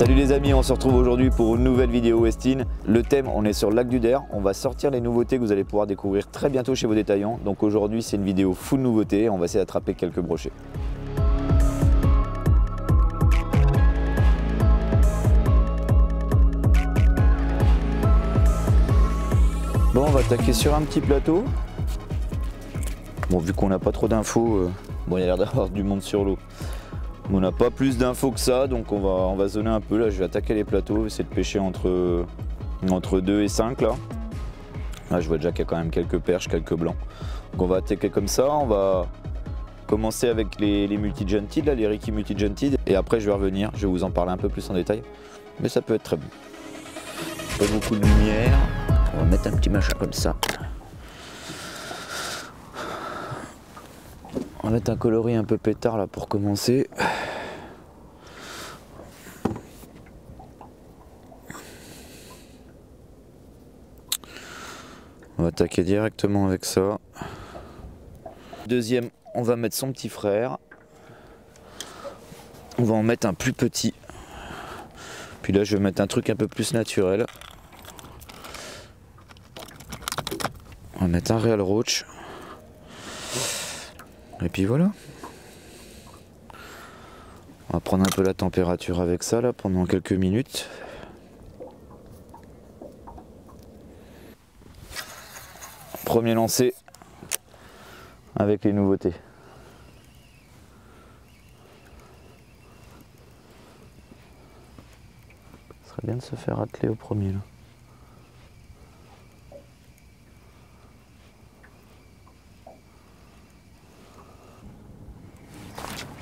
Salut les amis, on se retrouve aujourd'hui pour une nouvelle vidéo Westin. Le thème, on est sur le lac du Der. On va sortir les nouveautés que vous allez pouvoir découvrir très bientôt chez vos détaillants. Donc aujourd'hui c'est une vidéo full nouveautés, on va essayer d'attraper quelques brochets. Bon, on va attaquer sur un petit plateau. Bon, vu qu'on n'a pas trop d'infos, bon, il y a l'air d'avoir du monde sur l'eau. On n'a pas plus d'infos que ça, donc on va zoner un peu. Là, je vais attaquer les plateaux, essayer de pêcher entre 2 et 5 là. Là, je vois déjà qu'il y a quand même quelques perches, quelques blancs. Donc on va attaquer comme ça. On va commencer avec les multi-juntid, là, les Ricky multi-juntid. Et après, je vais revenir, je vais vous en parler un peu plus en détail. Mais ça peut être très bon. Pas beaucoup de lumière. On va mettre un petit machin comme ça. On va mettre un coloris un peu pétard là pour commencer. On va attaquer directement avec ça. Deuxième, on va mettre son petit frère. On va en mettre un plus petit. Puis là, je vais mettre un truc un peu plus naturel. On va mettre un Real Roach. Et puis voilà. On va prendre un peu la température avec ça là pendant quelques minutes. Premier lancer avec les nouveautés. Ce serait bien de se faire atteler au premier là.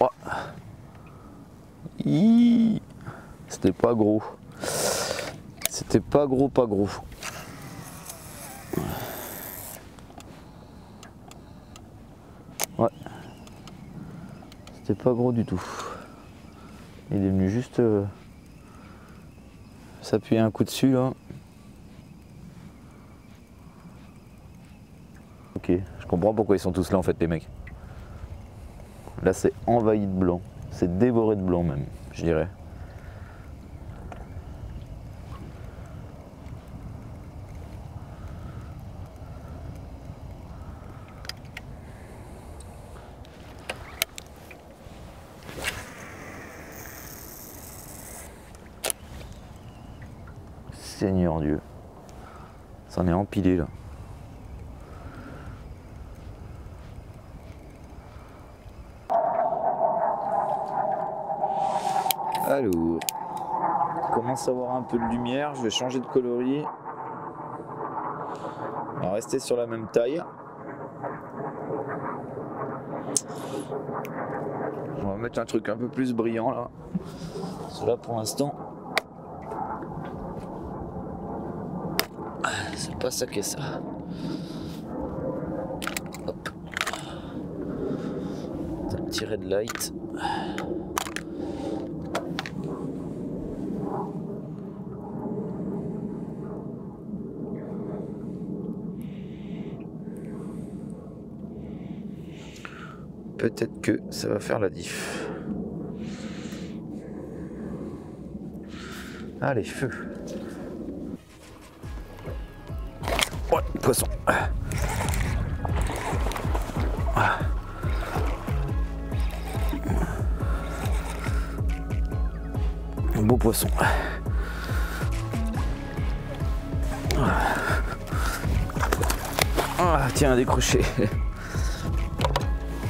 Oh. C'était pas gros. C'était pas gros, pas gros. Ouais. C'était pas gros du tout. Il est venu juste s'appuyer un coup dessus là. Ok, je comprends pourquoi ils sont tous là en fait les mecs. Là c'est envahi de blanc, c'est dévoré de blanc même, je dirais. Seigneur Dieu, ça en est empilé là. Alors, on commence à avoir un peu de lumière, je vais changer de coloris. On va rester sur la même taille. On va mettre un truc un peu plus brillant là. Cela pour l'instant, c'est pas ça qu'est ça. Hop. Un petit red light. Peut-être que ça va faire la diff. Allez, feu. Ouais, poisson. Un beau poisson. Ah, tiens, un décroché.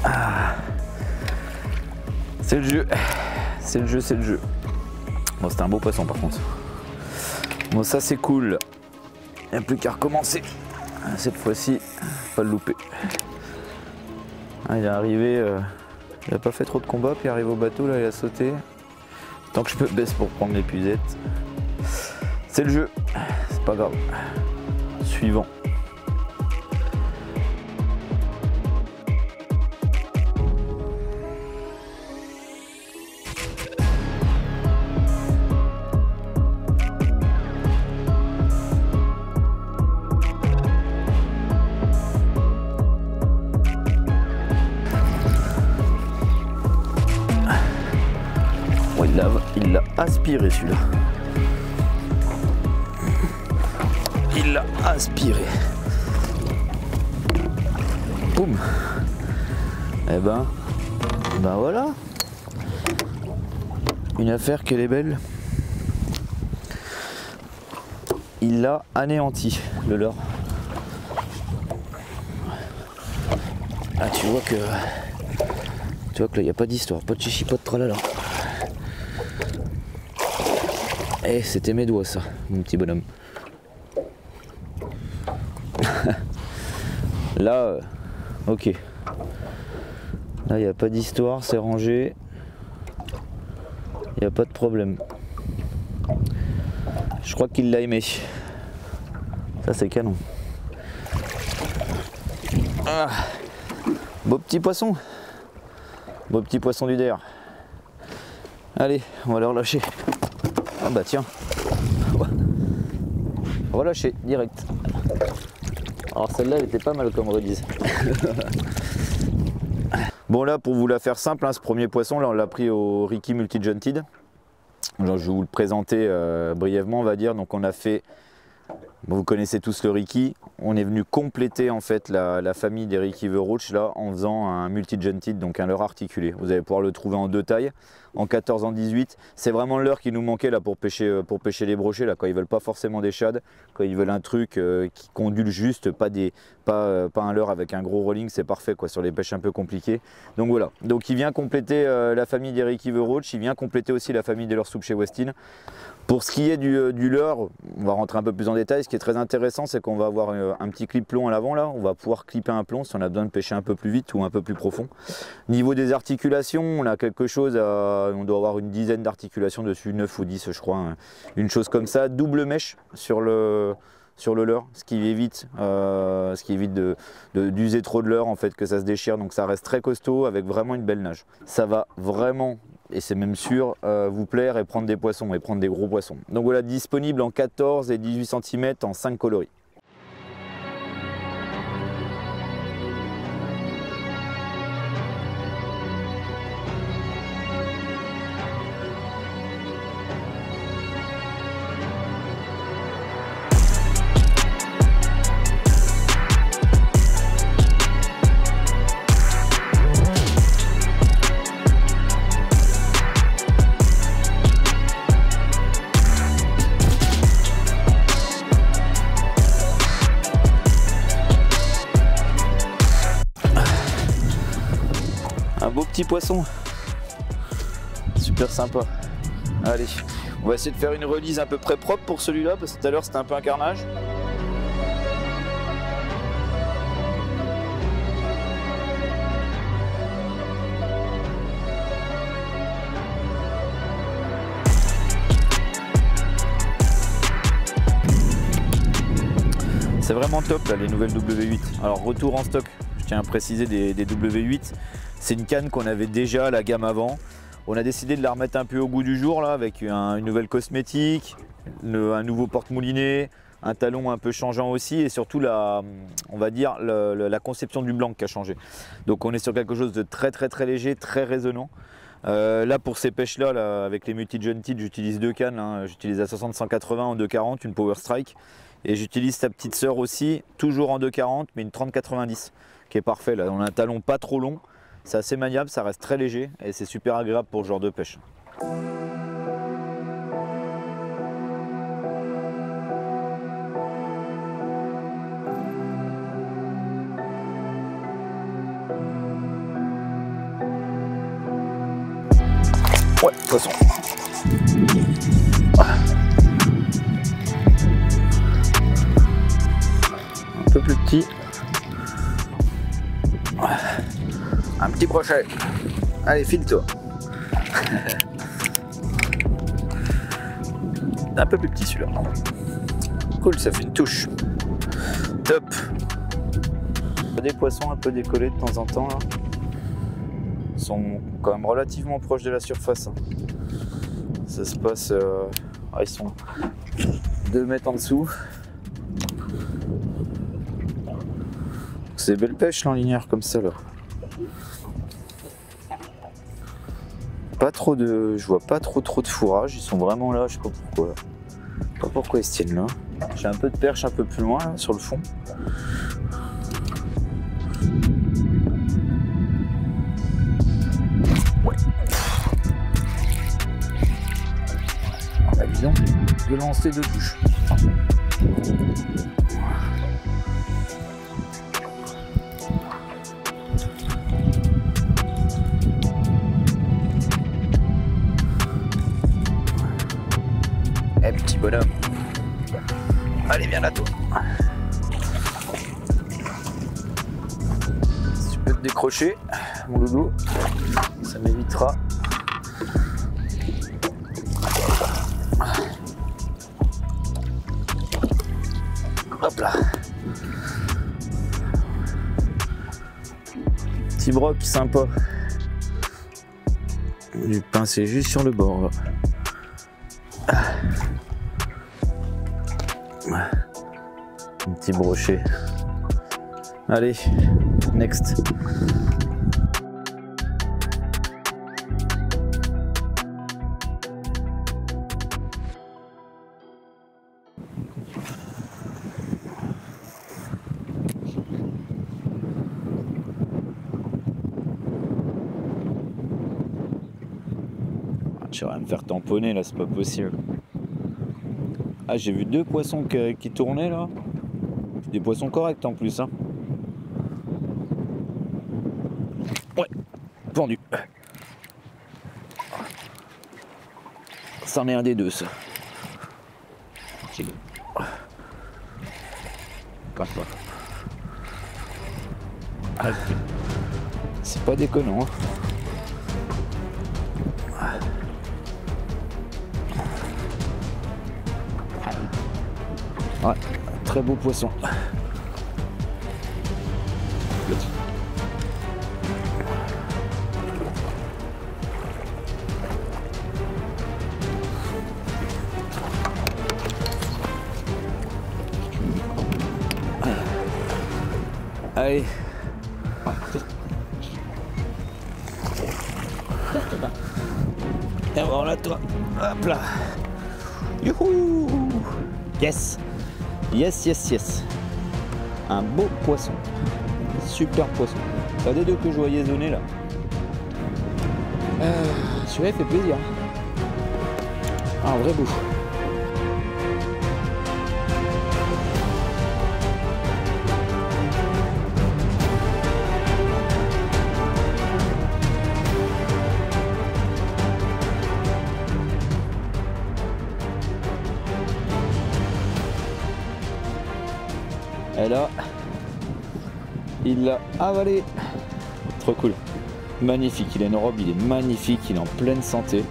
Ah. C'est le jeu. C'est le jeu, c'est le jeu. Bon, c'était un beau poisson par contre. Bon, ça c'est cool. Il n'y a plus qu'à recommencer. Cette fois-ci, pas le louper. Ah, il est arrivé, il n'a pas fait trop de combat, puis il arrive au bateau, là il a sauté. Tant que je me baisse pour prendre l'épuisette. C'est le jeu, c'est pas grave. Suivant. il l'a aspiré celui-là. Il l'a aspiré. Boum. Et ben voilà. Une affaire qu'elle est belle. Il l'a anéanti, le leurre. Ah, tu vois que là il n'y a pas d'histoire, pas de chichi, pas de tralala. Eh, c'était mes doigts ça, mon petit bonhomme. Là, ok. Là il n'y a pas d'histoire, c'est rangé. Il n'y a pas de problème. Je crois qu'il l'a aimé. Ça c'est canon. Ah, beau petit poisson. Beau petit poisson du der. Allez, on va le relâcher. Ah bah tiens. Relâcher, direct. Alors celle-là elle était pas mal comme release. Bon là pour vous la faire simple, hein, ce premier poisson là on l'a pris au Ricky Multi-Jointed. Je vais vous le présenter brièvement on va dire. Donc on a fait, bon, vous connaissez tous le Ricky, on est venu compléter en fait la famille des Ricky The Roach là en faisant un Multi-Jointed, donc un leurre articulé. Vous allez pouvoir le trouver en deux tailles, en 14, en 18. C'est vraiment le leurre qui nous manquait là pour pêcher les brochets là, quand ils veulent pas forcément des shad, quand ils veulent un truc qui condule juste, pas un leurre avec un gros rolling, c'est parfait quoi sur les pêches un peu compliquées. Donc voilà, donc il vient compléter la famille des Ricky The Roach, il vient compléter aussi la famille des leurres soupe chez Westin. Pour ce qui est du leurre, on va rentrer un peu plus en détail. Ce qui est très intéressant, c'est qu'on va avoir un petit clip plomb à l'avant là. On va pouvoir clipper un plomb si on a besoin de pêcher un peu plus vite ou un peu plus profond. Niveau des articulations, on a quelque chose on doit avoir une dizaine d'articulations dessus, 9 ou 10 je crois, hein. Une chose comme ça. Double mèche sur le leurre, ce qui évite d'user trop de leurre en fait, que ça se déchire. Donc ça reste très costaud avec vraiment une belle nage. Ça va vraiment, et c'est même sûr, vous plaire et prendre des poissons et prendre des gros poissons. Donc voilà, disponible en 14 et 18 cm en 5 coloris. Un beau petit poisson, super sympa. Allez, on va essayer de faire une release à peu près propre pour celui-là, parce que tout à l'heure c'était un peu un carnage. C'est vraiment top là, les nouvelles W8. Alors retour en stock, je tiens à préciser des W8. C'est une canne qu'on avait déjà la gamme avant. On a décidé de la remettre un peu au goût du jour là, avec une nouvelle cosmétique, un nouveau porte-moulinet, un talon un peu changeant aussi, et surtout on va dire la conception du blanc qui a changé. Donc on est sur quelque chose de très léger, très résonnant. Là pour ces pêches là, avec les Multi-Jointed, j'utilise deux cannes, hein. J'utilise la 60-180 en 2,40, une Power Strike, et j'utilise sa petite sœur aussi, toujours en 2,40 mais une 30-90 qui est parfait là. On a un talon pas trop long, c'est assez maniable, ça reste très léger et c'est super agréable pour ce genre de pêche. Ouais, poisson. Un peu plus petit. Un petit brochet. Allez, file-toi. Un peu plus petit celui-là. Cool, ça fait une touche. Top. Des poissons un peu décollés de temps en temps là. Ils sont quand même relativement proches de la surface. Ça se passe... ils sont 2 mètres en dessous. C'est belle pêche là en linéaire comme ça là. pas trop de, je vois pas trop de fourrage. Ils sont vraiment là, je sais pas pourquoi. Je sais pas pourquoi ils se tiennent là. J'ai un peu de perche un peu plus loin là, sur le fond. Ouais. Ah bah dis donc, de lancer de touche. Eh petit bonhomme. Allez viens là toi. Si tu peux te décrocher, mon loulou, ça m'évitera. Hop là. Petit broc sympa. Du pincer juste sur le bord là. Un petit brochet. Allez, next. Je vais me faire tamponner là, c'est pas possible. Ah, j'ai vu 2 poissons qui tournaient là. Des poissons corrects en plus. Hein. Ouais, pendu. C'en est un des deux ça. C'est pas déconnant. Hein. Ouais, très beau poisson. Allez. Et voilà toi. Hop là. Youhou. Yes. Yes, yes, yes. Un beau poisson. Super poisson. C'est un des deux que je voyais zoner là. Celui-là il fait plaisir. Un vrai beau. Et là, il l'a avalé. Trop cool. Magnifique, il a une robe, il est magnifique, il est en pleine santé.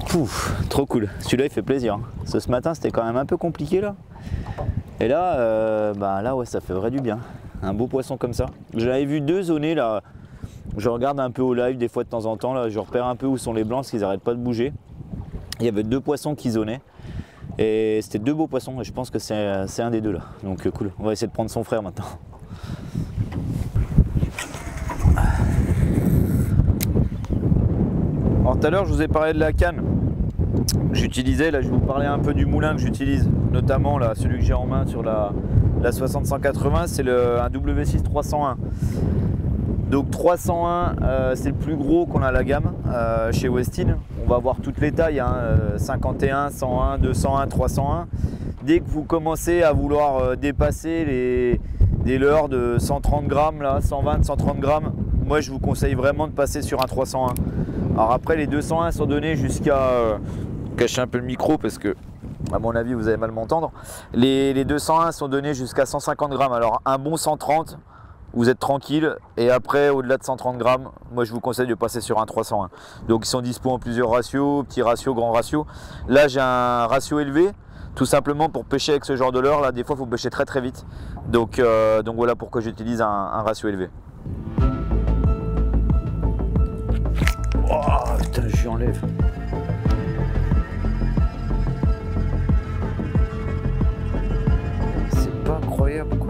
Pouf, trop cool. Celui-là il fait plaisir. Ce matin c'était quand même un peu compliqué là. Et là, là ouais, ça fait vrai du bien. Un beau poisson comme ça. J'avais vu 2 zoner là. Je regarde un peu au live des fois de temps en temps là. Je repère un peu où sont les blancs parce qu'ils n'arrêtent pas de bouger. Il y avait 2 poissons qui zonaient. Et c'était 2 beaux poissons et je pense que c'est un des 2 là. Donc cool. On va essayer de prendre son frère maintenant. Alors tout à l'heure je vous ai parlé de la canne. J'utilisais, là je vais vous parler un peu du moulin que j'utilise, notamment là, celui que j'ai en main sur la 60-180, c'est un W6 301. Donc 301, c'est le plus gros qu'on a à la gamme chez Westin. On va avoir toutes les tailles, hein, 51, 101, 201, 301. Dès que vous commencez à vouloir dépasser des leurres de 130 grammes, là, 120, 130 grammes, moi je vous conseille vraiment de passer sur un 301. Alors après les 201 sont donnés jusqu'à... cacher un peu le micro parce que à mon avis vous allez mal m'entendre. Les 201 sont donnés jusqu'à 150 grammes. Alors un bon 130, vous êtes tranquille. Et après au-delà de 130 grammes, moi je vous conseille de passer sur un 301. Donc ils sont dispo en plusieurs ratios, petit ratio, grand ratio. Là j'ai un ratio élevé, tout simplement pour pêcher avec ce genre de leurre. Là des fois il faut pêcher très très vite. Donc voilà pourquoi j'utilise un ratio élevé. Putain, je lui enlève. C'est pas incroyable quoi.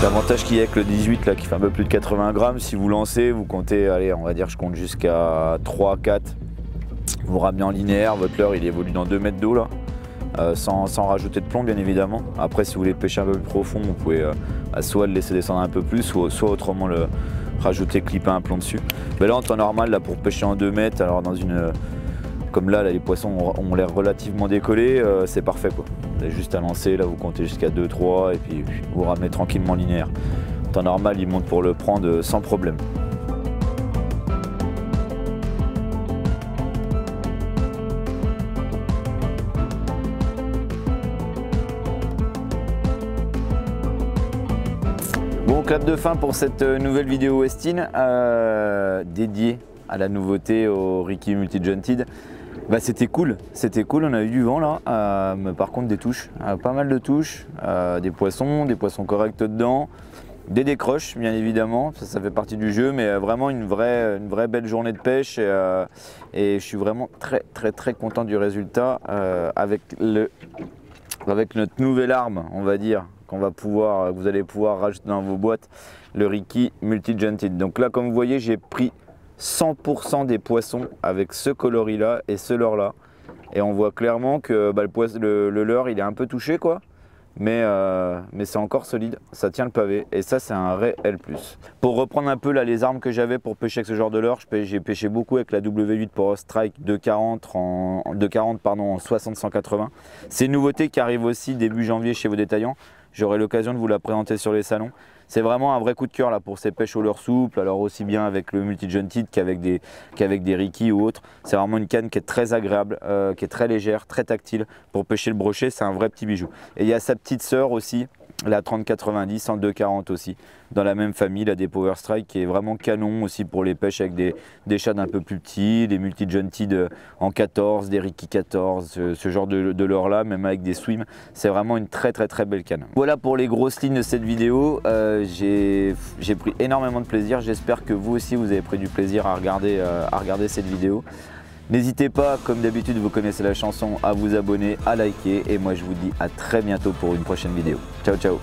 L'avantage qu'il y a avec le 18 là, qui fait un peu plus de 80 grammes, si vous lancez, vous comptez, allez, on va dire je compte jusqu'à 3, 4, vous ramenez en linéaire, votre leurre il évolue dans 2 mètres d'eau là, sans rajouter de plomb bien évidemment. Après si vous voulez pêcher un peu plus profond, vous pouvez soit le laisser descendre un peu plus, soit autrement le rajouter, clipper un plomb dessus. Mais là en temps normal, là, pour pêcher en 2 mètres, alors dans une... Comme là, les poissons ont l'air relativement décollés, c'est parfait quoi. Vous avez juste à lancer, là vous comptez jusqu'à 2, 3 et puis vous ramenez tranquillement linéaire. En temps normal, il monte pour le prendre sans problème. Bon, clap de fin pour cette nouvelle vidéo Westin dédiée à la nouveauté au Ricky Multi-Jointed. Bah, c'était cool, on a eu du vent là, mais par contre des touches, pas mal de touches, des poissons corrects dedans, des décroches bien évidemment, ça fait partie du jeu, mais vraiment une vraie belle journée de pêche et je suis vraiment très content du résultat avec notre nouvelle arme, on va dire, que vous allez pouvoir rajouter dans vos boîtes, le Ricky Multi-Jointed. Donc là, comme vous voyez, j'ai pris 100% des poissons avec ce coloris là et ce leurre là, et on voit clairement que le leurre il est un peu touché quoi, mais c'est encore solide, ça tient le pavé et ça c'est un réel plus. Pour reprendre un peu là les armes que j'avais pour pêcher avec ce genre de leurre, j'ai pêché beaucoup avec la W8 Power Strike 240 en 60-180. C'est une nouveauté qui arrive aussi début janvier chez vos détaillants, j'aurai l'occasion de vous la présenter sur les salons. C'est vraiment un vrai coup de cœur là pour ces pêches au leurre souple, alors aussi bien avec le Multi-Jointed qu'avec des Ricky ou autres. C'est vraiment une canne qui est très agréable, qui est très légère, très tactile. Pour pêcher le brochet, c'est un vrai petit bijou. Et il y a sa petite sœur aussi, la 3090 en 240 aussi, dans la même famille, la des Power Strike, qui est vraiment canon aussi pour les pêches avec des shads un peu plus petits, des Multi-Jointed en 14, des Ricky 14, ce genre de leurre là, même avec des swims. C'est vraiment une très belle canne. Voilà pour les grosses lignes de cette vidéo. J'ai pris énormément de plaisir. J'espère que vous aussi vous avez pris du plaisir à regarder cette vidéo. N'hésitez pas, comme d'habitude, vous connaissez la chanson, à vous abonner, à liker. Et moi, je vous dis à très bientôt pour une prochaine vidéo. Ciao, ciao!